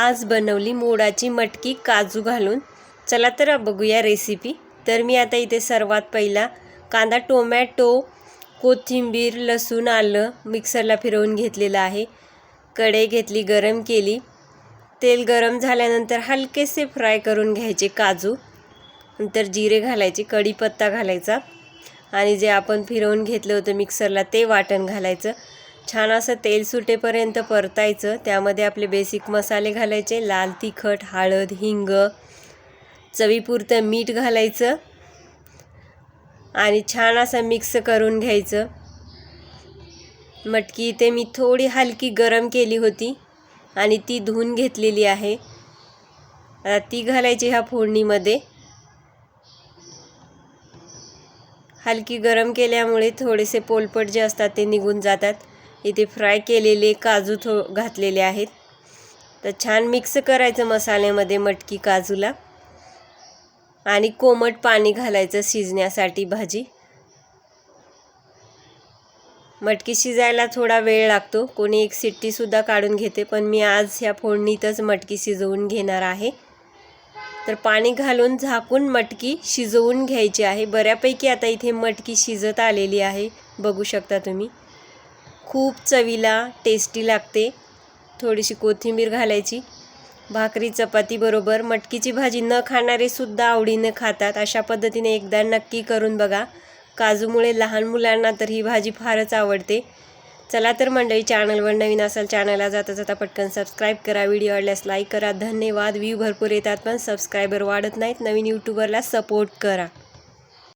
आज बनवली मोडाची मटकी काजू घालून। चला तर बघूया रेसिपी। तर मी आता इथे सर्वात पहिला कांदा, टोमॅटो, कोथिंबीर, लसूण, आलं मिक्सरला फिरवून घेतलेलं आहे। कढई घेतली, गरम केली। तेल गरम झाल्यानंतर हलकेसे फ्राय करून घ्यायचे काजू। नंतर जिरे घालायचे, कढीपत्ता घालायचा आणि जे आपण फिरवून घेतलं होतं मिक्सरला ते वाटण घालायचं। छान असं तेल सुटेपर्यंत परतायचं। त्यामध्ये आपले बेसिक मसाले घालायचे, लाल तिखट, हळद, हिंग, चवीपुरतं मीठ घालायचं आणि छान असं मिक्स करून घ्यायचं। मटकी इथे मी थोडी हलकी गरम केली होती आणि ती धुवून घेतलेली आहे। आता ती घालायची ह्या फोडणीमध्ये। हलकी गरम केल्यामुळे थोडेसे पोलपट जे असतात ते निघून जातात। इथे फ्राय केलेले काजू घातलेले आहेत। तर छान मिक्स करायचं मसाल्यामध्ये मटकी काजूला आणि कोमट पाणी घालायचं शिजण्यासाठी भाजी। मटकी शिजायला थोडा वेळ लागतो, कोणी एक शिट्टी सुद्धा काढून घेते, पण मी आज ह्या फोडणीतच मटकी शिजवून घेणार आहे। तर पाणी घालून झाकून मटकी शिजवून घ्यायची आहे। बऱ्यापैकी आता इथे मटकी शिजत आलेली आहे, बघू शकता तुम्ही। खूप चवीला टेस्टी लागते। थोडीशी कोथिंबीर घालायची। भाकरी चपाती बरोबर मटकीची भाजी न खाणारे सुद्धा आवडीने खातात। अशा पद्धतीने एकदा नक्की करून बघा। काजूमुळे लहान मुलांना तर ही भाजी फारच आवडते। चला तर मंडळी, चॅनलवर नवीन असाल चॅनलला जाता जाता पटकन सबस्क्राईब करा, व्हिडिओ आवडल्यास लाईक करा। धन्यवाद। व्ह्यू भरपूर येतात पण सबस्क्रायबर वाढत नाहीत। नवीन यूट्यूबरला सपोर्ट करा।